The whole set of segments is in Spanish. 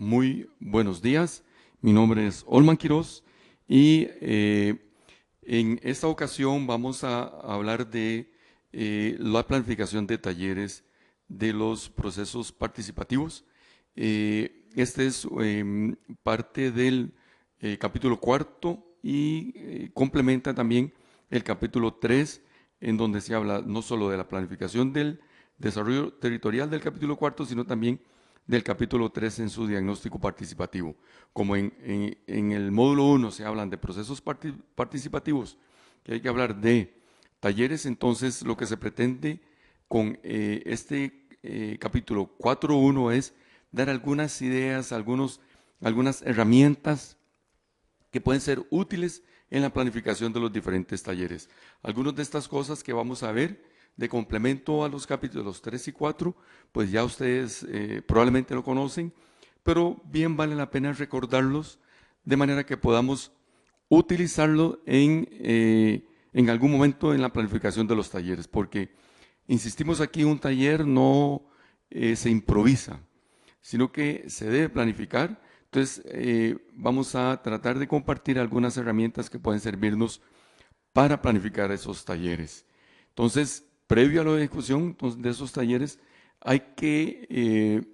Muy buenos días, mi nombre es Olman Quiroz y en esta ocasión vamos a hablar de la planificación de talleres de los procesos participativos. Este es parte del capítulo cuarto y complementa también el capítulo 3, en donde se habla no solo de la planificación del desarrollo territorial del capítulo cuarto, sino también del capítulo 3 en su diagnóstico participativo. Como en el módulo 1 se hablan de procesos participativos, que hay que hablar de talleres, entonces lo que se pretende con este capítulo 4.1 es dar algunas ideas, algunas herramientas que pueden ser útiles en la planificación de los diferentes talleres. Algunas de estas cosas que vamos a ver de complemento a los capítulos 3 y 4, pues ya ustedes probablemente lo conocen, pero bien vale la pena recordarlos de manera que podamos utilizarlo en algún momento en la planificación de los talleres, porque insistimos aquí, un taller no se improvisa, sino que se debe planificar. Entonces, vamos a tratar de compartir algunas herramientas que pueden servirnos para planificar esos talleres. Entonces, previo a la ejecución de esos talleres, hay que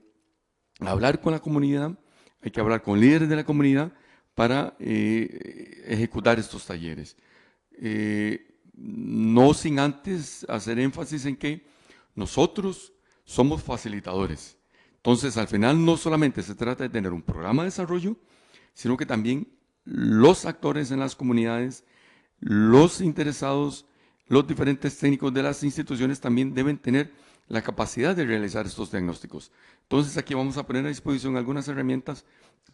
hablar con la comunidad, hay que hablar con líderes de la comunidad para ejecutar estos talleres. No sin antes hacer énfasis en que nosotros somos facilitadores. Entonces, al final no solamente se trata de tener un programa de desarrollo, sino que también los actores en las comunidades, los interesados, los diferentes técnicos de las instituciones también deben tener la capacidad de realizar estos diagnósticos. Entonces, aquí vamos a poner a disposición algunas herramientas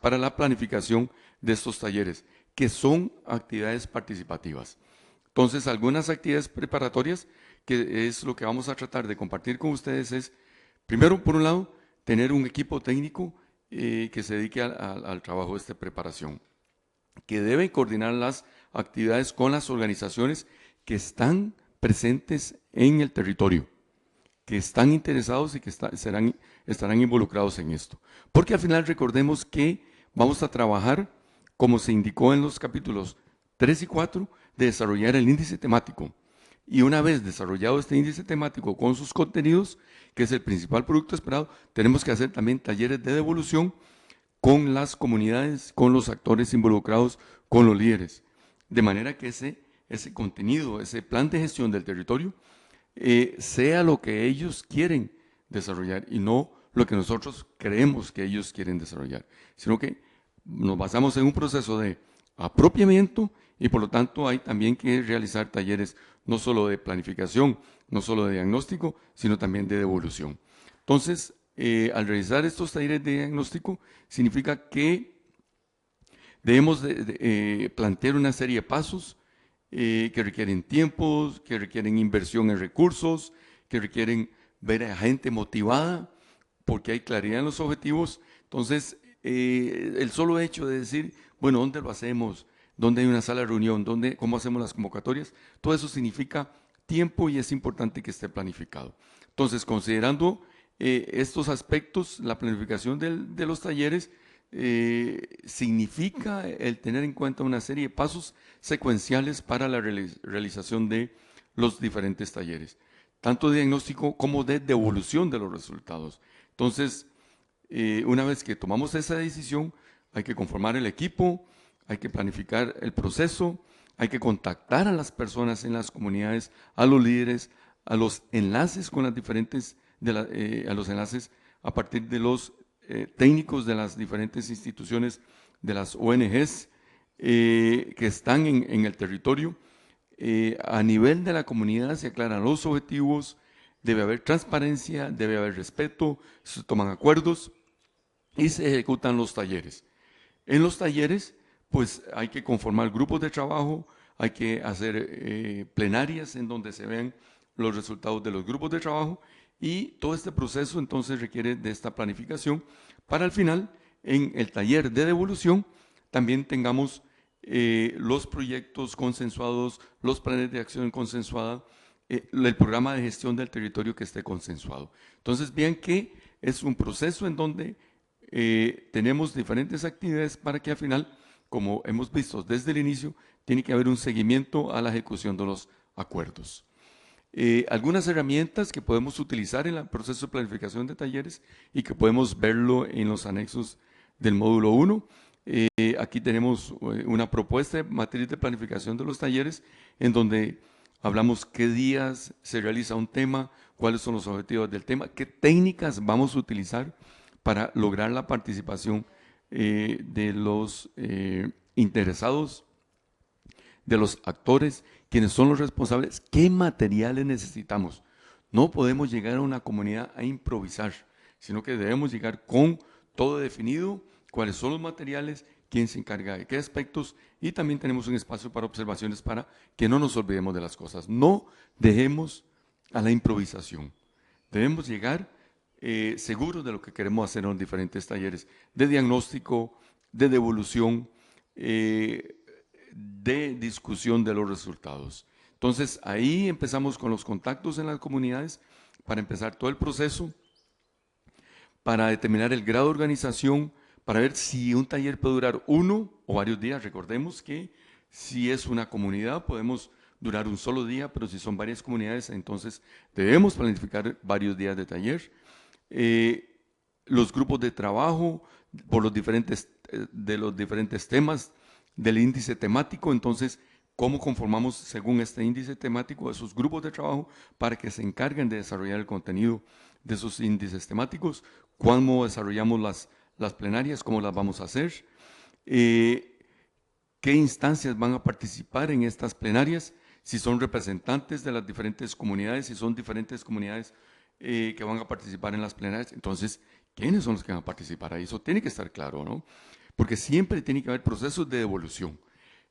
para la planificación de estos talleres, que son actividades participativas. Entonces, algunas actividades preparatorias, que es lo que vamos a tratar de compartir con ustedes, es, primero, por un lado, tener un equipo técnico que se dedique al trabajo de preparación, que debe coordinar las actividades con las organizaciones que están presentes en el territorio, que están interesados y que estarán involucrados en esto. Porque al final recordemos que vamos a trabajar, como se indicó en los capítulos 3 y 4, de desarrollar el índice temático. Y una vez desarrollado este índice temático con sus contenidos, que es el principal producto esperado, tenemos que hacer también talleres de devolución con las comunidades, con los actores involucrados, con los líderes. De manera que ese contenido, ese plan de gestión del territorio, sea lo que ellos quieren desarrollar y no lo que nosotros creemos que ellos quieren desarrollar, sino que nos basamos en un proceso de apropiamiento y por lo tanto hay también que realizar talleres no solo de planificación, no solo de diagnóstico, sino también de devolución. Entonces, al realizar estos talleres de diagnóstico, significa que debemos plantear una serie de pasos que requieren tiempos, que requieren inversión en recursos, que requieren ver a gente motivada, porque hay claridad en los objetivos. Entonces, el solo hecho de decir, bueno, ¿dónde lo hacemos? ¿Dónde hay una sala de reunión? ¿Cómo hacemos las convocatorias? Todo eso significa tiempo y es importante que esté planificado. Entonces, considerando estos aspectos, la planificación de los talleres significa el tener en cuenta una serie de pasos secuenciales para la realización de los diferentes talleres, tanto de diagnóstico como de devolución de los resultados. Entonces, una vez que tomamos esa decisión, hay que conformar el equipo, hay que planificar el proceso, hay que contactar a las personas en las comunidades, a los líderes, a los enlaces con las diferentes, a los enlaces a partir de los técnicos de las diferentes instituciones, de las ONGs que están en el territorio. A nivel de la comunidad se aclaran los objetivos, debe haber transparencia, debe haber respeto, se toman acuerdos y se ejecutan los talleres. En los talleres, pues hay que conformar grupos de trabajo, hay que hacer plenarias en donde se vean los resultados de los grupos de trabajo y todo este proceso entonces requiere de esta planificación para al final, en el taller de devolución, también tengamos los proyectos consensuados, los planes de acción consensuada, el programa de gestión del territorio que esté consensuado. Entonces, vean que es un proceso en donde tenemos diferentes actividades para que al final, como hemos visto desde el inicio, tiene que haber un seguimiento a la ejecución de los acuerdos. Algunas herramientas que podemos utilizar en el proceso de planificación de talleres y que podemos verlo en los anexos del módulo 1. Aquí tenemos una propuesta de matriz de planificación de los talleres en donde hablamos qué días se realiza un tema, cuáles son los objetivos del tema, qué técnicas vamos a utilizar para lograr la participación de los interesados, de los actores, quienes son los responsables, qué materiales necesitamos. No podemos llegar a una comunidad a improvisar, sino que debemos llegar con todo definido, cuáles son los materiales, quién se encarga de qué aspectos, y también tenemos un espacio para observaciones para que no nos olvidemos de las cosas. No dejemos a la improvisación. Debemos llegar seguros de lo que queremos hacer en los diferentes talleres de diagnóstico, de devolución, de discusión de los resultados. Entonces, ahí empezamos con los contactos en las comunidades para empezar todo el proceso, para determinar el grado de organización, para ver si un taller puede durar 1 o varios días. Recordemos que si es una comunidad podemos durar un solo día, pero si son varias comunidades, entonces debemos planificar varios días de taller. Los grupos de trabajo por los diferentes temas del índice temático. Entonces, ¿cómo conformamos según este índice temático esos grupos de trabajo para que se encarguen de desarrollar el contenido de esos índices temáticos? ¿Cómo desarrollamos las plenarias? ¿Cómo las vamos a hacer? ¿Qué instancias van a participar en estas plenarias? Si son representantes de las diferentes comunidades, si son diferentes comunidades que van a participar en las plenarias, entonces, ¿quiénes son los que van a participar ahí? Eso tiene que estar claro, ¿no? Porque siempre tiene que haber procesos de devolución.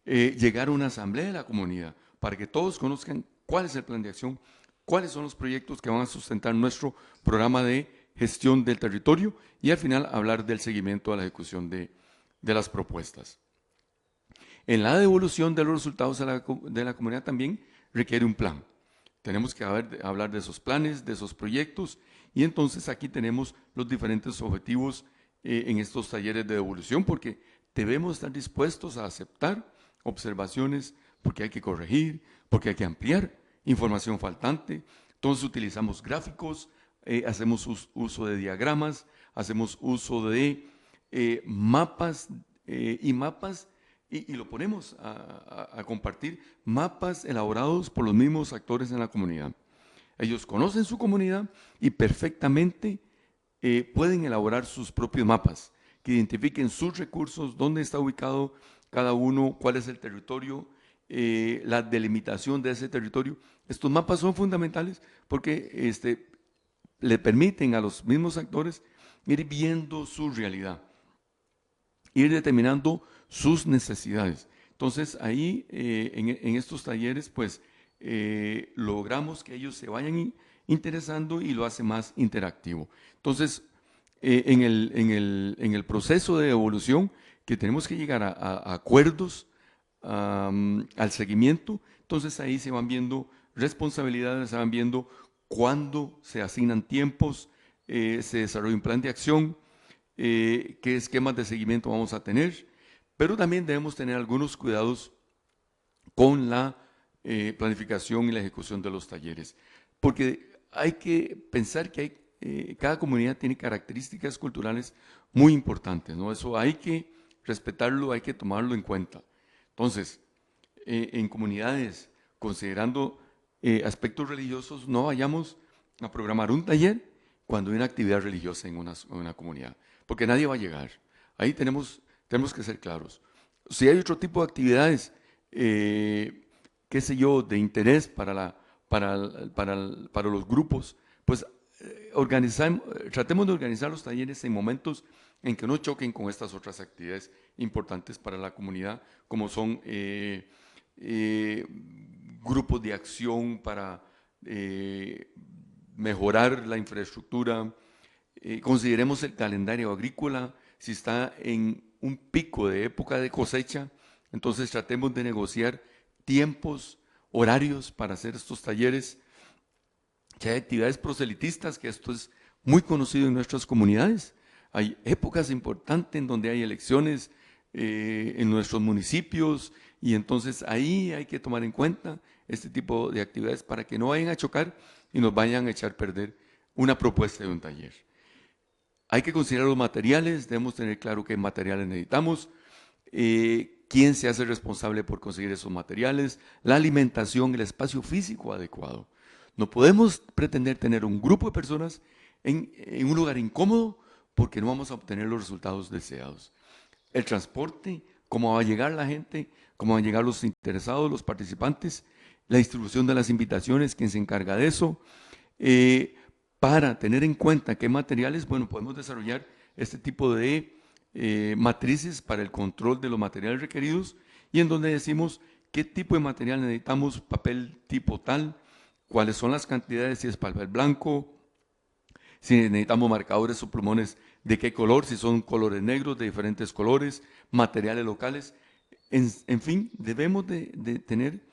Llegar a una asamblea de la comunidad para que todos conozcan cuál es el plan de acción, cuáles son los proyectos que van a sustentar nuestro programa de gestión del territorio y al final hablar del seguimiento a la ejecución de las propuestas. En la devolución de los resultados de la comunidad también requiere un plan. Tenemos que hablar de esos planes, de esos proyectos, y entonces aquí tenemos los diferentes objetivos en estos talleres de devolución, porque debemos estar dispuestos a aceptar observaciones, porque hay que corregir, porque hay que ampliar información faltante. Entonces utilizamos gráficos, hacemos uso de diagramas, hacemos uso de mapas y lo ponemos a compartir, mapas elaborados por los mismos actores en la comunidad. Ellos conocen su comunidad y perfectamente pueden elaborar sus propios mapas, que identifiquen sus recursos, dónde está ubicado cada uno, cuál es el territorio, la delimitación de ese territorio. Estos mapas son fundamentales porque le permiten a los mismos actores ir viendo su realidad, ir determinando sus necesidades. Entonces ahí en estos talleres pues logramos que ellos se vayan interesando y lo hace más interactivo. Entonces en el proceso de evolución que tenemos que llegar a acuerdos, al seguimiento, entonces ahí se van viendo responsabilidades, se van viendo cuándo se asignan tiempos, se desarrolla un plan de acción, qué esquemas de seguimiento vamos a tener, pero también debemos tener algunos cuidados con la planificación y la ejecución de los talleres, porque hay que pensar que cada comunidad tiene características culturales muy importantes, ¿no? Eso hay que respetarlo, hay que tomarlo en cuenta. Entonces, en comunidades, considerando aspectos religiosos, no vayamos a programar un taller cuando hay una actividad religiosa en una comunidad, porque nadie va a llegar. Ahí tenemos que ser claros. Si hay otro tipo de actividades, qué sé yo, de interés para los grupos, pues tratemos de organizar los talleres en momentos en que no choquen con estas otras actividades importantes para la comunidad, como son grupos de acción para mejorar la infraestructura. Consideremos el calendario agrícola, si está en un pico de época de cosecha, entonces tratemos de negociar tiempos, horarios para hacer estos talleres. Que hay actividades proselitistas, que esto es muy conocido en nuestras comunidades. Hay épocas importantes en donde hay elecciones en nuestros municipios y entonces ahí hay que tomar en cuenta este tipo de actividades para que no vayan a chocar y nos vayan a echar a perder una propuesta de un taller. Hay que considerar los materiales, debemos tener claro qué materiales necesitamos, quién se hace responsable por conseguir esos materiales, la alimentación, el espacio físico adecuado. No podemos pretender tener un grupo de personas en un lugar incómodo porque no vamos a obtener los resultados deseados. El transporte, cómo va a llegar la gente, cómo van a llegar los interesados, los participantes, la distribución de las invitaciones, quién se encarga de eso. Para tener en cuenta qué materiales, bueno, podemos desarrollar este tipo de matrices para el control de los materiales requeridos y en donde decimos qué tipo de material necesitamos, papel tipo tal, cuáles son las cantidades, si es papel blanco, si necesitamos marcadores o plumones de qué color, si son colores negros de diferentes colores, materiales locales. En fin, debemos de tener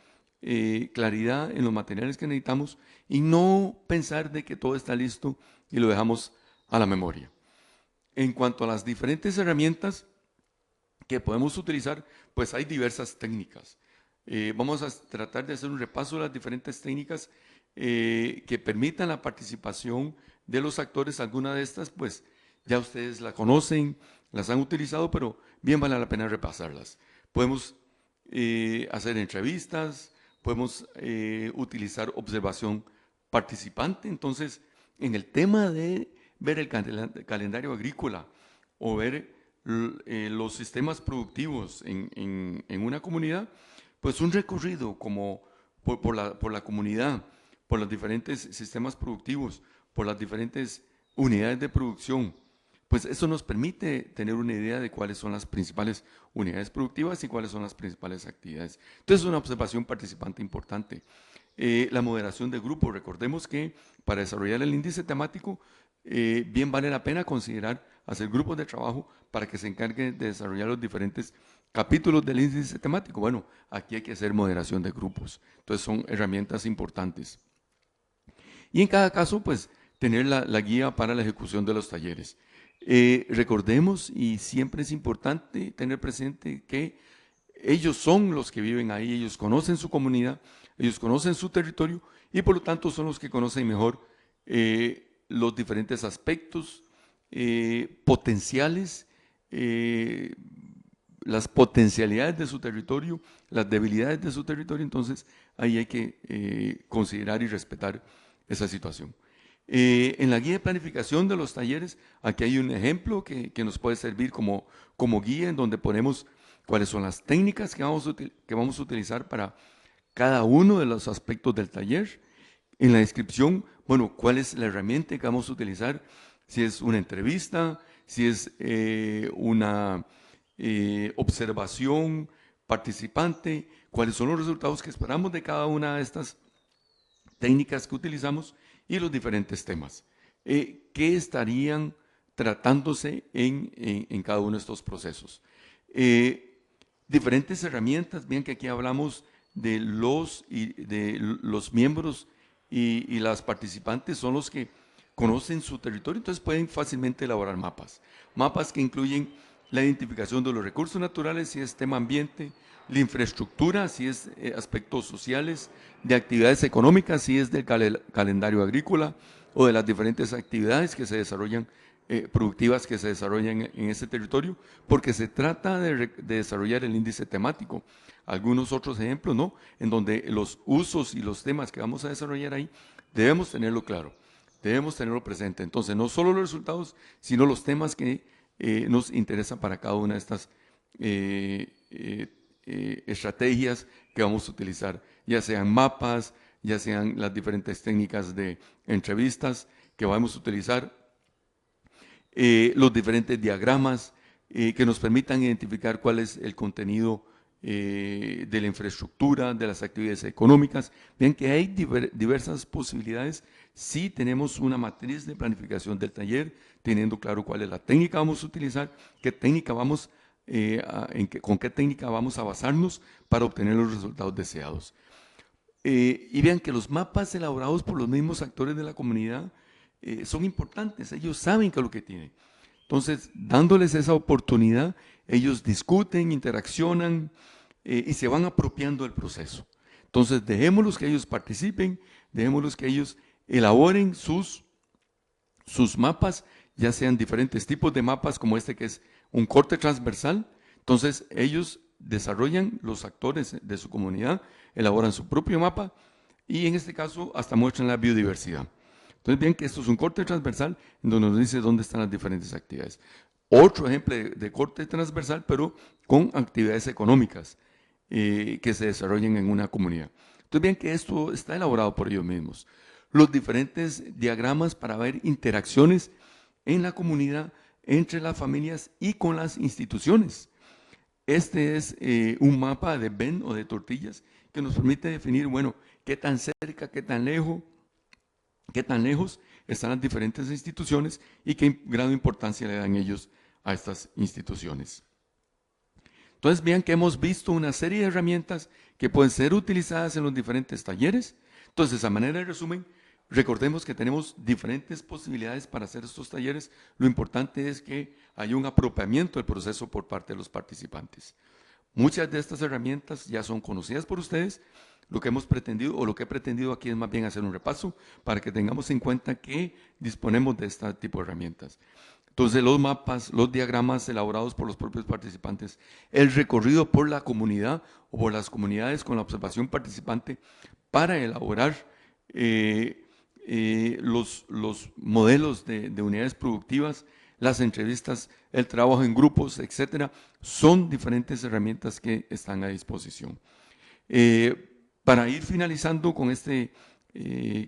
claridad en los materiales que necesitamos y no pensar de que todo está listo y lo dejamos a la memoria. En cuanto a las diferentes herramientas que podemos utilizar, pues hay diversas técnicas. Vamos a tratar de hacer un repaso de las diferentes técnicas que permitan la participación de los actores. Algunas de estas, pues ya ustedes la conocen, las han utilizado, pero bien vale la pena repasarlas. Podemos hacer entrevistas, podemos utilizar observación participante. Entonces, en el tema de ver el calendario agrícola o ver los sistemas productivos en una comunidad, pues un recorrido como por la comunidad, por los diferentes sistemas productivos, por las diferentes unidades de producción, pues eso nos permite tener una idea de cuáles son las principales unidades productivas y cuáles son las principales actividades. Entonces, es una observación participante importante. La moderación de grupos. Recordemos que para desarrollar el índice temático, bien vale la pena considerar hacer grupos de trabajo para que se encarguen de desarrollar los diferentes capítulos del índice temático. Bueno, aquí hay que hacer moderación de grupos. Entonces, son herramientas importantes. Y en cada caso, pues, tener la guía para la ejecución de los talleres. Recordemos, y siempre es importante tener presente que ellos son los que viven ahí, ellos conocen su comunidad, ellos conocen su territorio y por lo tanto son los que conocen mejor los diferentes aspectos potenciales, las potencialidades de su territorio, las debilidades de su territorio. Entonces ahí hay que considerar y respetar esa situación. En la guía de planificación de los talleres, aquí hay un ejemplo que nos puede servir como guía en donde ponemos cuáles son las técnicas que vamos a utilizar para cada uno de los aspectos del taller. En la descripción, bueno, cuál es la herramienta que vamos a utilizar, si es una entrevista, si es una observación participante, cuáles son los resultados que esperamos de cada una de estas técnicas que utilizamos y los diferentes temas. ¿Qué estarían tratándose en cada uno de estos procesos? Diferentes herramientas, bien que aquí hablamos de los miembros y las participantes son los que conocen su territorio, entonces pueden fácilmente elaborar mapas. Mapas que incluyen la identificación de los recursos naturales, si es tema ambiente, la infraestructura, si es aspectos sociales, de actividades económicas, si es del calendario agrícola o de las diferentes actividades que se desarrollan, productivas que se desarrollan en ese territorio, porque se trata de desarrollar el índice temático. Algunos otros ejemplos, ¿no? En donde los usos y los temas que vamos a desarrollar ahí, debemos tenerlo claro, debemos tenerlo presente. Entonces, no solo los resultados, sino los temas que nos interesan para cada una de estas estrategias que vamos a utilizar, ya sean mapas, ya sean las diferentes técnicas de entrevistas que vamos a utilizar, los diferentes diagramas que nos permitan identificar cuál es el contenido de la infraestructura, de las actividades económicas. Vean que hay diversas posibilidades si tenemos una matriz de planificación del taller, teniendo claro cuál es la técnica que vamos a utilizar, qué técnica vamos con qué técnica vamos a basarnos para obtener los resultados deseados. Y vean que los mapas elaborados por los mismos actores de la comunidad son importantes, ellos saben qué es lo que tienen. Entonces, dándoles esa oportunidad, ellos discuten, interaccionan y se van apropiando del proceso. Entonces, dejémoslos que ellos participen, dejémoslos que ellos elaboren sus mapas, ya sean diferentes tipos de mapas como este que es un corte transversal. Entonces, ellos desarrollan, los actores de su comunidad, elaboran su propio mapa y en este caso hasta muestran la biodiversidad. Entonces, bien que esto es un corte transversal en donde nos dice dónde están las diferentes actividades. Otro ejemplo de corte transversal, pero con actividades económicas que se desarrollen en una comunidad. Entonces, bien que esto está elaborado por ellos mismos. Los diferentes diagramas para ver interacciones en la comunidad, entre las familias y con las instituciones. Este es un mapa de Venn o de tortillas que nos permite definir, bueno, qué tan cerca, qué tan lejos están las diferentes instituciones y qué grado de importancia le dan ellos a estas instituciones. Entonces vean que hemos visto una serie de herramientas que pueden ser utilizadas en los diferentes talleres. Entonces, a manera de resumen, recordemos que tenemos diferentes posibilidades para hacer estos talleres. Lo importante es que haya un apropiamiento del proceso por parte de los participantes. Muchas de estas herramientas ya son conocidas por ustedes. Lo que hemos pretendido, o lo que he pretendido aquí es más bien hacer un repaso para que tengamos en cuenta que disponemos de este tipo de herramientas. Entonces, los mapas, los diagramas elaborados por los propios participantes, el recorrido por la comunidad o por las comunidades con la observación participante para elaborar los modelos de unidades productivas, las entrevistas, el trabajo en grupos, etcétera, son diferentes herramientas que están a disposición. Para ir finalizando con este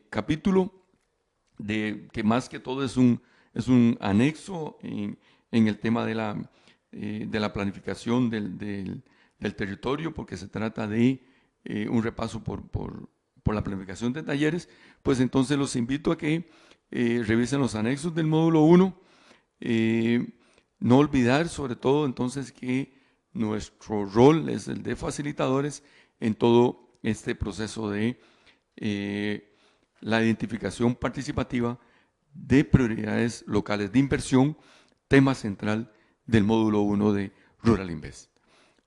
capítulo, que más que todo es un anexo en el tema de la planificación del territorio, porque se trata de un repaso por la planificación de talleres, pues entonces los invito a que revisen los anexos del módulo 1. No olvidar sobre todo entonces que nuestro rol es el de facilitadores en todo este proceso de la identificación participativa de prioridades locales de inversión, tema central del módulo 1 de Rural Invest.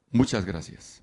Muchas gracias.